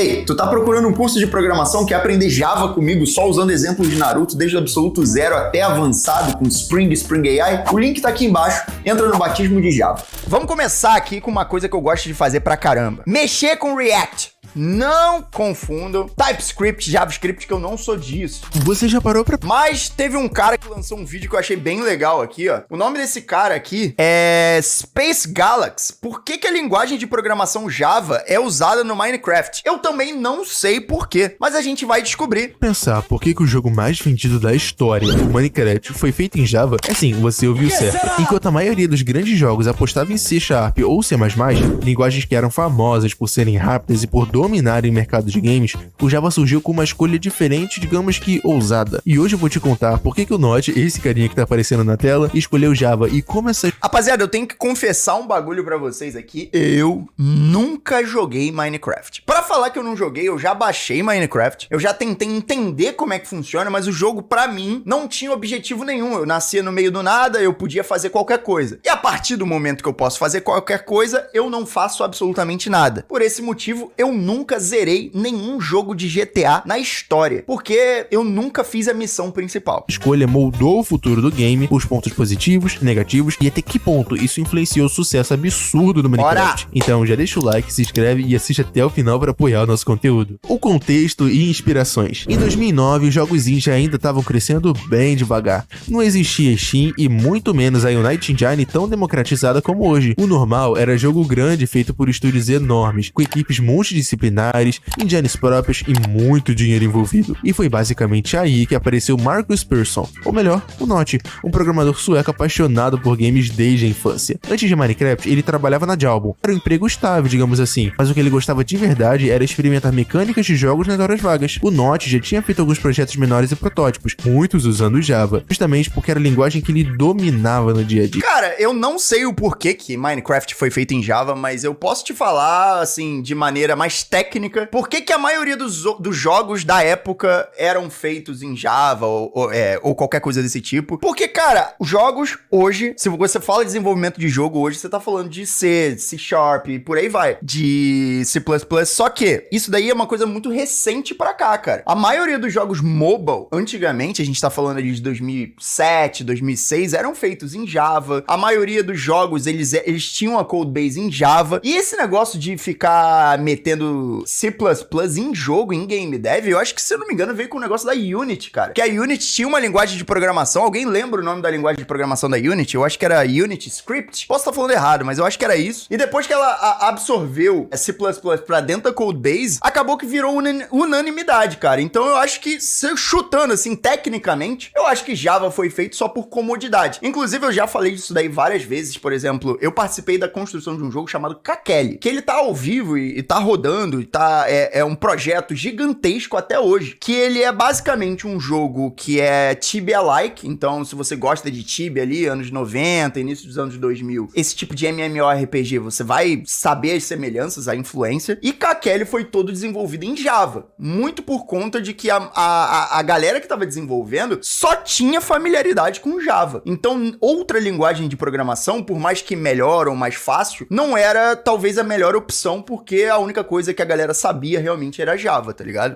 Ei, tu tá procurando um curso de programação que aprender Java comigo só usando exemplos de Naruto desde o absoluto zero até avançado com Spring AI? O link tá aqui embaixo, entra no batismo de Java. Vamos começar aqui com uma coisa que eu gosto de fazer pra caramba. Mexer com React. Não confundam TypeScript, JavaScript, que eu não sou disso. Você já parou pra... Mas teve um cara que lançou um vídeo que eu achei bem legal aqui, ó. O nome desse cara aqui é Space Galaxy. Por que a linguagem de programação Java é usada no Minecraft? Eu também não sei por quê, mas a gente vai descobrir. Pensar por que o jogo mais vendido da história, o Minecraft, foi feito em Java, é sim, você ouviu certo. Enquanto a maioria dos grandes jogos apostava em C# ou C++, linguagens que eram famosas por serem rápidas e por dominarem o mercado de games, o Java surgiu com uma escolha diferente, digamos que ousada. E hoje eu vou te contar por que o Notch, esse carinha que tá aparecendo na tela, escolheu Java e como essa... Rapaziada, eu tenho que confessar um bagulho pra vocês aqui. Eu nunca joguei Minecraft. Pra falar que eu não joguei, eu já baixei Minecraft, eu já tentei entender como é que funciona, mas o jogo, pra mim, não tinha objetivo nenhum. Eu nascia no meio do nada, eu podia fazer qualquer coisa. E a partir do momento que eu posso fazer qualquer coisa, eu não faço absolutamente nada. Por esse motivo, eu nunca zerei nenhum jogo de GTA na história, porque eu nunca fiz a missão principal. A escolha moldou o futuro do game, os pontos positivos, negativos e até que ponto isso influenciou o sucesso absurdo do Minecraft. Então já deixa o like, se inscreve e assiste até o final para apoiar o nosso conteúdo. O contexto e inspirações. Em 2009, os jogos indie ainda estavam crescendo bem devagar. Não existia Steam e muito menos a Unity Engine tão democratizada como hoje. O normal era jogo grande feito por estúdios enormes, com equipes multidisciplinares, engines próprios e muito dinheiro envolvido. E foi basicamente aí que apareceu Marcus Persson, ou melhor, o Notch, um programador sueco apaixonado por games desde a infância. Antes de Minecraft, ele trabalhava na Jawbone. Era um emprego estável, digamos assim, mas o que ele gostava de verdade era experimentar mecânicas de jogos nas horas vagas. O Notch já tinha feito alguns projetos menores e protótipos, muitos usando Java, justamente porque era a linguagem que ele dominava no dia a dia. Cara, eu não sei o porquê que Minecraft foi feito em Java, mas eu posso te falar, assim, de maneira mais técnica, por que a maioria dos jogos da época eram feitos em Java ou qualquer coisa desse tipo. Porque, cara, os jogos hoje, se você fala de desenvolvimento de jogo hoje, você tá falando de C, C#, por aí vai, de C++, só que isso daí é uma coisa muito recente pra cá, cara. A maioria dos jogos mobile, antigamente, a gente tá falando ali de 2007, 2006, eram feitos em Java. A maioria dos jogos, eles tinham a codebase em Java. E esse negócio de ficar metendo C++ em jogo, em game dev, eu acho que, se eu não me engano, veio com o negócio da Unity, cara. Que a Unity tinha uma linguagem de programação. Alguém lembra o nome da linguagem de programação da Unity? Eu acho que era Unity Script. Posso estar falando errado, mas eu acho que era isso. E depois que ela absorveu a C++ pra dentro da codebase, acabou que virou unanimidade, cara. Então eu acho que, chutando assim, tecnicamente, eu acho que Java foi feito só por comodidade. Inclusive, eu já falei disso daí várias vezes. Por exemplo, eu participei da construção de um jogo chamado Kakele, que ele tá ao vivo e tá rodando, e é um projeto gigantesco até hoje, que ele é basicamente um jogo que é Tibia-like. Então, se você gosta de Tibia ali, anos 90, início dos anos 2000, esse tipo de MMORPG, você vai saber as semelhanças, a influência. E Kakele foi todo desenvolvido em Java, muito por conta de que a galera que tava desenvolvendo só tinha familiaridade com Java. Então, outra linguagem de programação, por mais que melhor ou mais fácil, não era talvez a melhor opção, porque a única coisa que a galera sabia realmente era Java, tá ligado?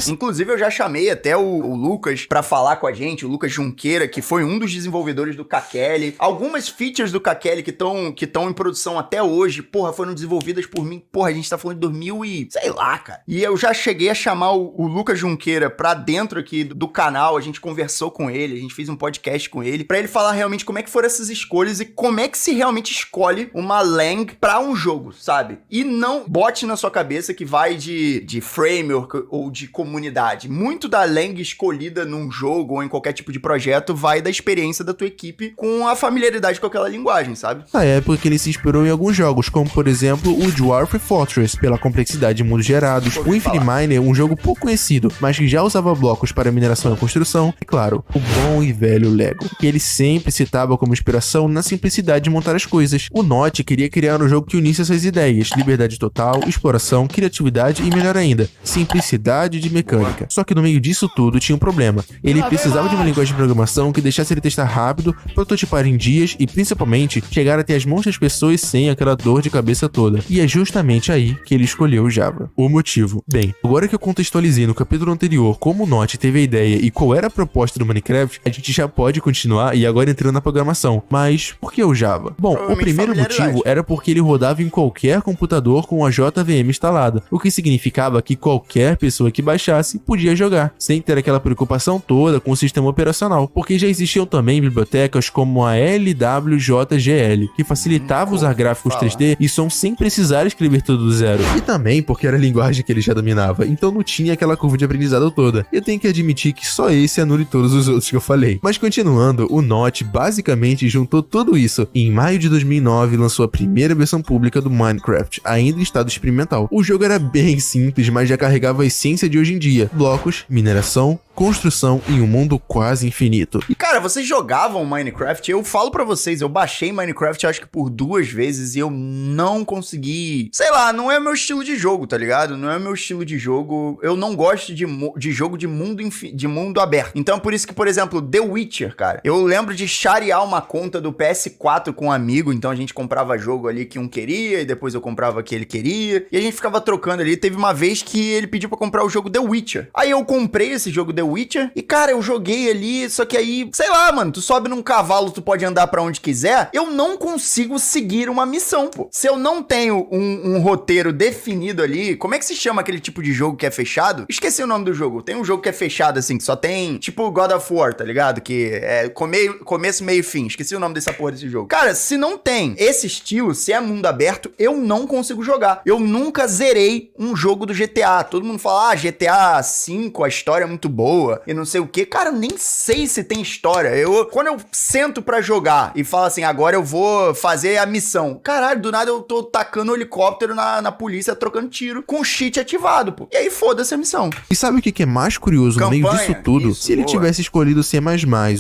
Inclusive, eu já chamei até o Lucas pra falar com a gente, o Lucas Junqueira, que foi um dos desenvolvedores do Kakele. Algumas features do Kakele que estão em produção até hoje, porra, foram desenvolvidas por mim. Porra, a gente tá falando de 2000 e... sei lá, cara. E eu já cheguei a chamar o Lucas Junqueira pra dentro aqui do canal, a gente conversou com ele, a gente fez um podcast com ele, pra ele falar realmente como é que foram essas escolhas e como é que se realmente escolhe uma lang pra um jogo, sabe? E não bote na sua cabeça que vai de framework ou de comunidade. Muito da lang escolhida num jogo ou em qualquer tipo de projeto vai da experiência da tua equipe com a familiaridade com aquela linguagem, sabe? Na época que ele se inspirou em alguns jogos, como por exemplo o Dwarf Fortress, pela complexidade de mundos gerados, o Infinite Miner, um jogo pouco conhecido, mas que já usava blocos para mineração e construção, e claro, o bom e velho Lego, que ele sempre citava como inspiração na simplicidade de montar as coisas. O Notch queria criar um jogo que unisse essas ideias, liberdade total, exploração, programação, criatividade e, melhor ainda, simplicidade de mecânica. Só que no meio disso tudo tinha um problema. Ele precisava de uma linguagem de programação que deixasse ele testar rápido, prototipar em dias e, principalmente, chegar até as mãos das pessoas sem aquela dor de cabeça toda. E é justamente aí que ele escolheu o Java. O motivo. Bem, agora que eu contextualizei no capítulo anterior como o Notch teve a ideia e qual era a proposta do Minecraft, a gente já pode continuar e agora entrando na programação. Mas por que o Java? Bom, o primeiro motivo era porque ele rodava em qualquer computador com a JVM instalada, o que significava que qualquer pessoa que baixasse podia jogar, sem ter aquela preocupação toda com o sistema operacional, porque já existiam também bibliotecas como a LWJGL, que facilitava usar gráficos 3D e som sem precisar escrever tudo do zero. E também porque era a linguagem que ele já dominava, então não tinha aquela curva de aprendizado toda. Eu tenho que admitir que só esse anule todos os outros que eu falei. Mas continuando, o Notch basicamente juntou tudo isso e em maio de 2009 lançou a primeira versão pública do Minecraft, ainda em estado experimental. O jogo era bem simples, mas já carregava a essência de hoje em dia: blocos, mineração, construção em um mundo quase infinito. E cara, vocês jogavam Minecraft? Eu falo pra vocês, eu baixei Minecraft acho que por 2 vezes e eu não consegui... Sei lá, não é meu estilo de jogo, tá ligado? Não é meu estilo de jogo. Eu não gosto de jogo de mundo aberto. Então por isso que, por exemplo, The Witcher, cara, eu lembro de charear uma conta do PS4 com um amigo, então a gente comprava jogo ali que um queria e depois eu comprava que ele queria e a gente ficava trocando ali. Teve uma vez que ele pediu pra comprar o jogo The Witcher. Aí eu comprei esse jogo The Witcher e, cara, eu joguei ali, só que aí, sei lá, mano, tu sobe num cavalo, tu pode andar pra onde quiser, eu não consigo seguir uma missão, pô. Se eu não tenho um roteiro definido ali, como é que se chama aquele tipo de jogo que é fechado? Esqueci o nome do jogo. Tem um jogo que é fechado, assim, que só tem, tipo God of War, tá ligado? Que é começo, meio e fim. Esqueci o nome dessa porra desse jogo. Cara, se não tem esse estilo, se é mundo aberto, eu não consigo jogar. Eu nunca zerei um jogo do GTA. Todo mundo fala, GTA V, a história é muito boa e não sei o que. Cara, eu nem sei se tem história. Quando eu sento pra jogar e falo assim, agora eu vou fazer a missão. Caralho, do nada eu tô tacando um helicóptero na polícia, trocando tiro, com o cheat ativado, pô. E aí foda-se a missão. E sabe o que é mais curioso no meio disso tudo? Isso, se ele tivesse escolhido C++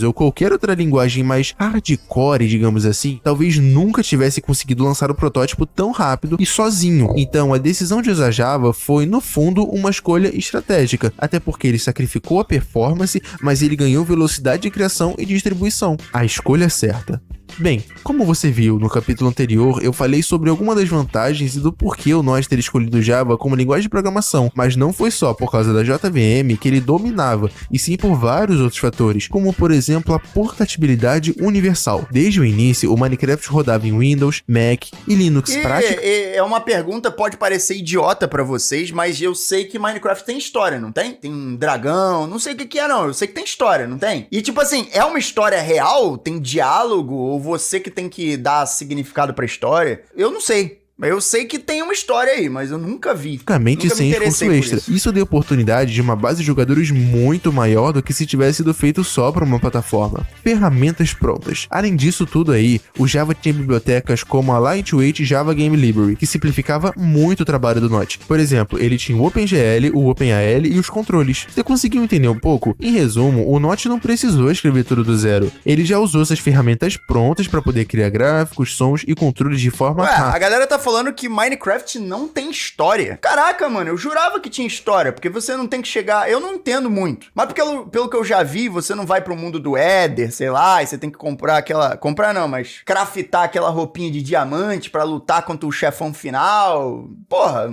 ou qualquer outra linguagem mais hardcore, digamos assim, talvez nunca tivesse conseguido lançar o protótipo tão rápido e sozinho. Então a decisão de usar Java foi, no fundo, uma escolha estratégica, até porque ele sacrificou a performance, mas ele ganhou velocidade de criação e distribuição. A escolha certa. Bem, como você viu no capítulo anterior, eu falei sobre algumas das vantagens e do porquê o Notch ter escolhido Java como linguagem de programação, mas não foi só por causa da JVM que ele dominava, e sim por vários outros fatores, como por exemplo a portabilidade universal. Desde o início, o Minecraft rodava em Windows, Mac e Linux. É uma pergunta, pode parecer idiota pra vocês, mas eu sei que Minecraft tem história, não tem? Tem um dragão, não sei o que é não, eu sei que tem história, não tem? E tipo assim, é uma história real? Tem diálogo? Ou você que tem que dar significado pra história? Eu não sei. Eu sei que tem uma história aí, mas eu nunca vi. Basicamente sem esforço extra. Isso deu oportunidade de uma base de jogadores muito maior do que se tivesse sido feito só para uma plataforma. Ferramentas prontas. Além disso tudo aí, o Java tinha bibliotecas como a Lightweight Java Game Library, que simplificava muito o trabalho do Notch. Por exemplo, ele tinha o OpenGL, o OpenAL e os controles. Você conseguiu entender um pouco? Em resumo, o Notch não precisou escrever tudo do zero. Ele já usou essas ferramentas prontas para poder criar gráficos, sons e controles de forma rápida. A galera tá falando que Minecraft não tem história. Caraca, mano, eu jurava que tinha história, porque você não tem que chegar... Eu não entendo muito, mas pelo que eu já vi, você não vai pro mundo do Éder, sei lá, e você tem que comprar aquela... Comprar não, mas craftar aquela roupinha de diamante pra lutar contra o chefão final. Porra,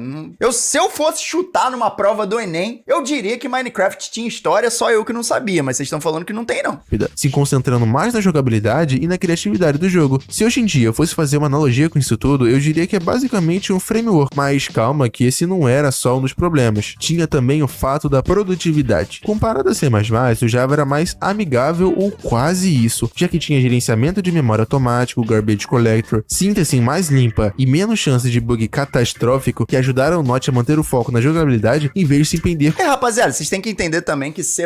se eu fosse chutar numa prova do Enem, eu diria que Minecraft tinha história, só eu que não sabia, mas vocês estão falando que não tem, não. Se concentrando mais na jogabilidade e na criatividade do jogo. Se hoje em dia eu fosse fazer uma analogia com isso tudo, eu diria que é basicamente um framework, mas calma que esse não era só um dos problemas. Tinha também o fato da produtividade. Comparado a C++, o Java era mais amigável ou quase isso, já que tinha gerenciamento de memória automático, garbage collector, síntese mais limpa e menos chance de bug catastrófico que ajudaram o Notch a manter o foco na jogabilidade em vez de se empreender. Rapaziada, vocês têm que entender também que C++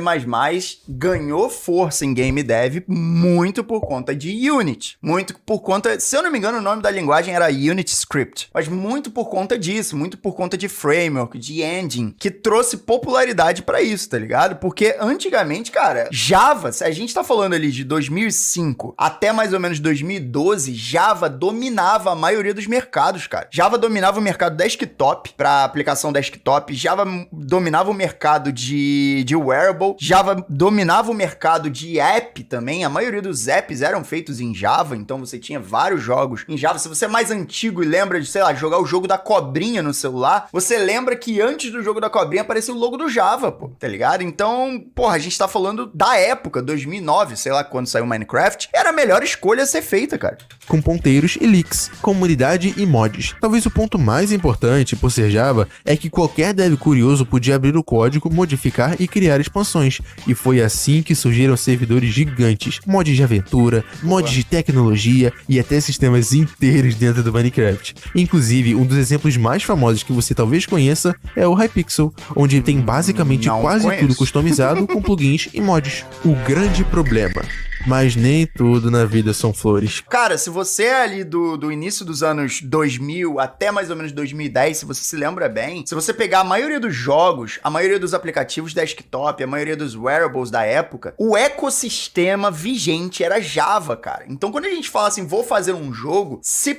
ganhou força em game dev muito por conta de Unity. Muito por conta, se eu não me engano, o nome da linguagem era Unity Script. JavaScript. Mas muito por conta disso, muito por conta de framework, de engine, que trouxe popularidade pra isso, tá ligado? Porque antigamente, cara, Java, se a gente tá falando ali de 2005 até mais ou menos 2012, Java dominava a maioria dos mercados, cara. Java dominava o mercado desktop, pra aplicação desktop, Java dominava o mercado de wearable, Java dominava o mercado de app também, a maioria dos apps eram feitos em Java, então você tinha vários jogos em Java. Se você é mais antigo e lembra de, sei lá, jogar o jogo da cobrinha no celular, você lembra que antes do jogo da cobrinha aparecia o logo do Java, pô, tá ligado? Então, porra, a gente tá falando da época, 2009, sei lá, quando saiu Minecraft, era a melhor escolha a ser feita, cara. Com ponteiros e leaks, comunidade e mods. Talvez o ponto mais importante, por ser Java, é que qualquer dev curioso podia abrir o código, modificar e criar expansões. E foi assim que surgiram servidores gigantes, mods de aventura, mods de tecnologia e até sistemas inteiros dentro do Minecraft. Inclusive, um dos exemplos mais famosos que você talvez conheça é o Hypixel, onde tem basicamente quase tudo customizado com plugins e mods. O grande problema: mas nem tudo na vida são flores. Cara, se você é ali do início dos anos 2000 até mais ou menos 2010, se você se lembra bem, se você pegar a maioria dos jogos, a maioria dos aplicativos desktop, a maioria dos wearables da época, o ecossistema vigente era Java, cara. Então quando a gente fala assim, vou fazer um jogo, C++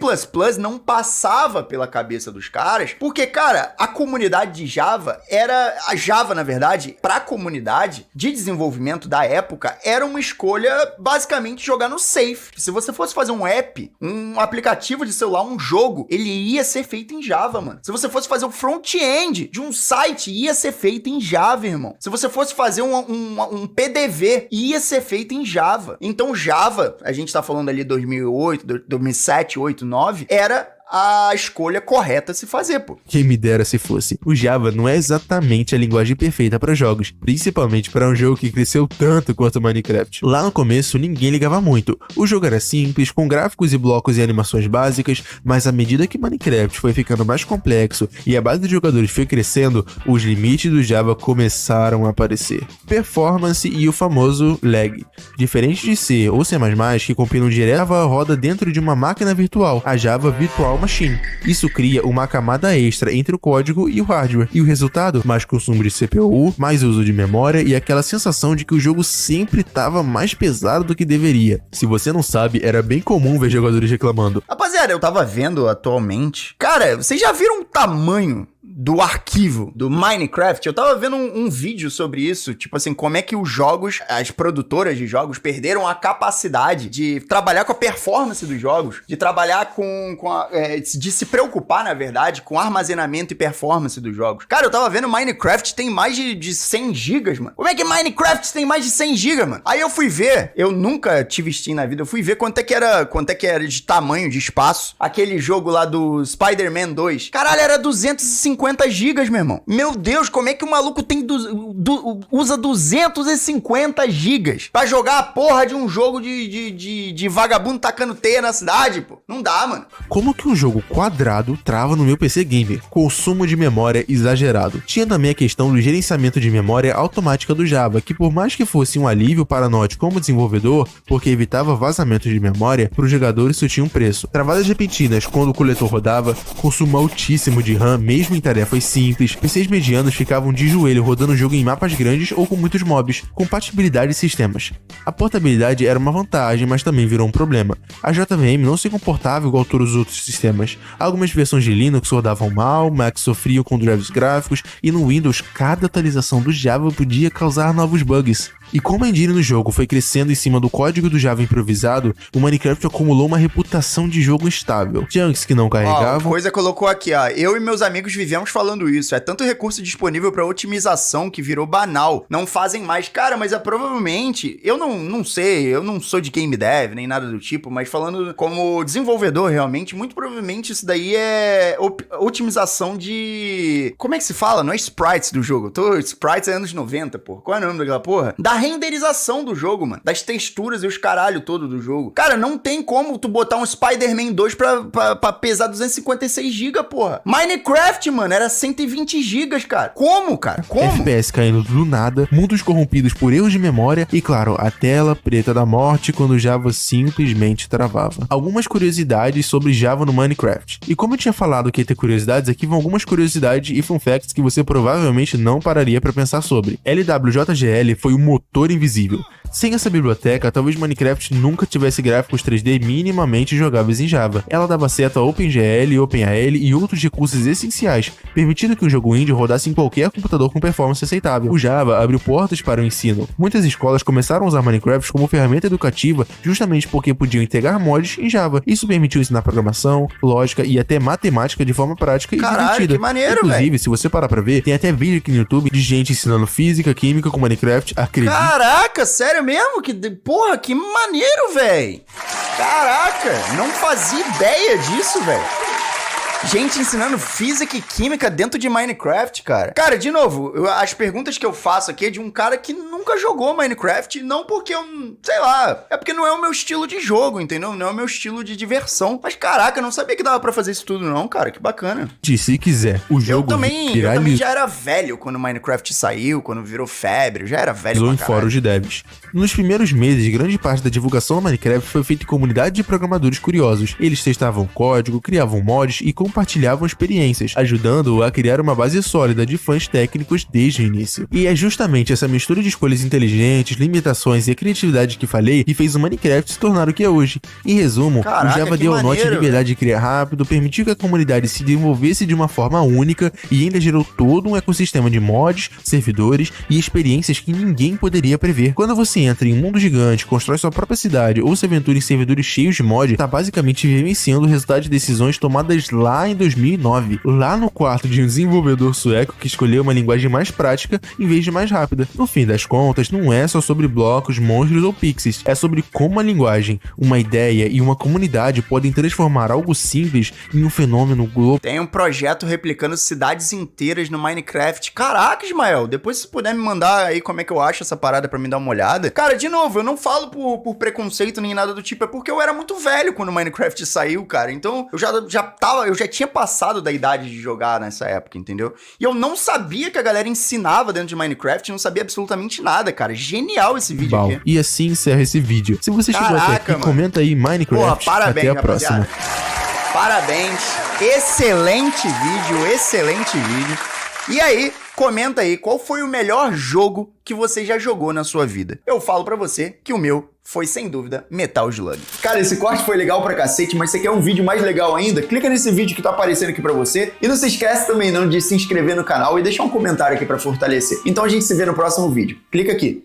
não passava pela cabeça dos caras, porque, cara, a comunidade de Java era... A Java, na verdade, pra comunidade de desenvolvimento da época, era uma escolha basicamente jogar no safe. Se você fosse fazer um app, um aplicativo de celular, um jogo, ele ia ser feito em Java, mano. Se você fosse fazer o front-end de um site, ia ser feito em Java, irmão. Se você fosse fazer um PDV, ia ser feito em Java. Então Java, a gente tá falando ali 2008, 2007, 2008, 2009, era a escolha correta a se fazer, pô. Quem me dera se fosse. O Java não é exatamente a linguagem perfeita para jogos, principalmente para um jogo que cresceu tanto quanto o Minecraft. Lá no começo, ninguém ligava muito. O jogo era simples, com gráficos e blocos e animações básicas, mas à medida que Minecraft foi ficando mais complexo e a base de jogadores foi crescendo, os limites do Java começaram a aparecer. Performance e o famoso lag. Diferente de C ou C++, que compilam direto, Java roda dentro de uma máquina virtual, a Java Virtual Machine. Isso cria uma camada extra entre o código e o hardware. E o resultado? Mais consumo de CPU, mais uso de memória e aquela sensação de que o jogo sempre estava mais pesado do que deveria. Se você não sabe, era bem comum ver jogadores reclamando. Rapaziada, eu tava vendo atualmente. Cara, vocês já viram o tamanho do arquivo do Minecraft? Eu tava vendo um vídeo sobre isso, tipo assim, como é que os jogos, as produtoras de jogos perderam a capacidade de trabalhar com a performance dos jogos, de trabalhar de se preocupar, na verdade, com armazenamento e performance dos jogos. Cara, eu tava vendo Minecraft tem mais de 100 gigas, mano. Como é que Minecraft tem mais de 100 gigas, mano? Aí eu fui ver, eu nunca tive Steam na vida, eu fui ver quanto é que era de tamanho, de espaço, aquele jogo lá do Spider-Man 2. Caralho, era 250 gigas, meu irmão. Meu Deus, como é que o maluco usa 250 gigas pra jogar a porra de um jogo de vagabundo tacando teia na cidade, pô? Não dá, mano. Como que um jogo quadrado trava no meu PC Gamer? Consumo de memória exagerado. Tinha também a questão do gerenciamento de memória automática do Java, que por mais que fosse um alívio para nós como desenvolvedor, porque evitava vazamento de memória, para os jogadores isso tinha um preço. Travadas repentinas quando o coletor rodava, consumo altíssimo de RAM mesmo em tarefas simples, PCs medianos ficavam de joelho rodando o jogo em mapas grandes ou com muitos mobs, compatibilidade de sistemas. A portabilidade era uma vantagem, mas também virou um problema. A JVM não se comportava igual todos os outros sistemas. Algumas versões de Linux rodavam mal, Macs sofriam com drivers gráficos, e no Windows cada atualização do Java podia causar novos bugs. E como a engine no jogo foi crescendo em cima do código do Java improvisado, o Minecraft acumulou uma reputação de jogo instável. Chunks que não carregavam... Coisa colocou aqui, ó. Eu e meus amigos vivemos falando isso. É tanto recurso disponível para otimização que virou banal. Não fazem mais. Cara, mas provavelmente... Eu não sei, eu não sou de game dev, nem nada do tipo, mas falando como desenvolvedor, realmente, muito provavelmente isso daí é otimização de... Como é que se fala? Não é sprites do jogo. Sprites é anos 90, pô. Qual é o nome daquela porra? Da renderização do jogo, mano. Das texturas e os caralho todo do jogo. Cara, não tem como tu botar um Spider-Man 2 pra pesar 256 GB, porra. Minecraft, mano, era 120 GB, cara. Como, cara? Como? FPS caindo do nada, mundos corrompidos por erros de memória e, claro, a tela preta da morte quando o Java simplesmente travava. Algumas curiosidades sobre Java no Minecraft. E como eu tinha falado que ia ter curiosidades, aqui vão algumas curiosidades e fun facts que você provavelmente não pararia pra pensar sobre. LWJGL foi o motor invisível. Sem essa biblioteca, talvez Minecraft nunca tivesse gráficos 3D minimamente jogáveis em Java. Ela dava acesso a OpenGL, OpenAL e outros recursos essenciais, permitindo que um jogo indie rodasse em qualquer computador com performance aceitável. O Java abriu portas para o ensino. Muitas escolas começaram a usar Minecraft como ferramenta educativa justamente porque podiam integrar mods em Java. Isso permitiu ensinar programação, lógica e até matemática de forma prática e divertida. Que maneiro, inclusive, véio. Se você parar pra ver, tem até vídeo aqui no YouTube de gente ensinando física, química com Minecraft, acredita. Caraca, sério mesmo? Porra, que maneiro, véi. Caraca, não fazia ideia disso, velho. Gente ensinando física e química dentro de Minecraft, cara. Cara, de novo, as perguntas que eu faço aqui é de um cara que nunca jogou Minecraft, não porque eu, sei lá, é porque não é o meu estilo de jogo, entendeu? Não é o meu estilo de diversão. Mas caraca, eu não sabia que dava pra fazer isso tudo não, cara, que bacana. Se quiser, o jogo eu também já era velho quando Minecraft saiu, quando virou febre, eu já era velho pra em fóruns de devs. Nos primeiros meses, grande parte da divulgação do Minecraft foi feita em comunidade de programadores curiosos. Eles testavam código, criavam mods e compartilhavam experiências, ajudando-o a criar uma base sólida de fãs técnicos desde o início. E é justamente essa mistura de escolhas inteligentes, limitações e a criatividade que falei que fez o Minecraft se tornar o que é hoje. Em resumo, o Java deu ao Notch a liberdade de criar rápido, permitiu que a comunidade se desenvolvesse de uma forma única e ainda gerou todo um ecossistema de mods, servidores e experiências que ninguém poderia prever. Quando você entra em um mundo gigante, constrói sua própria cidade ou se aventura em servidores cheios de mod, tá basicamente vivenciando o resultado de decisões tomadas lá em 2009, lá no quarto de um desenvolvedor sueco que escolheu uma linguagem mais prática em vez de mais rápida. No fim das contas, não é só sobre blocos, monstros ou pixies, é sobre como a linguagem, uma ideia e uma comunidade podem transformar algo simples em um fenômeno global. Tem um projeto replicando cidades inteiras no Minecraft. Caraca, Ismael, depois se puder me mandar aí como é que eu acho essa parada pra me dar uma olhada. Cara, de novo, eu não falo por preconceito nem nada do tipo, é porque eu era muito velho quando o Minecraft saiu, cara. Então, eu já tinha passado da idade de jogar nessa época, entendeu? E eu não sabia que a galera ensinava dentro de Minecraft, não sabia absolutamente nada, cara. Genial esse vídeo aqui. E assim encerra esse vídeo. Se você chegou até aqui, comenta aí Minecraft. Porra, parabéns, até a próxima. Parabéns. Excelente vídeo. E aí, comenta aí qual foi o melhor jogo que você já jogou na sua vida. Eu falo pra você que o meu foi, sem dúvida, Metal Slug. Cara, esse corte foi legal pra cacete, mas você quer um vídeo mais legal ainda? Clica nesse vídeo que tá aparecendo aqui pra você. E não se esquece também não de se inscrever no canal e deixar um comentário aqui pra fortalecer. Então a gente se vê no próximo vídeo. Clica aqui.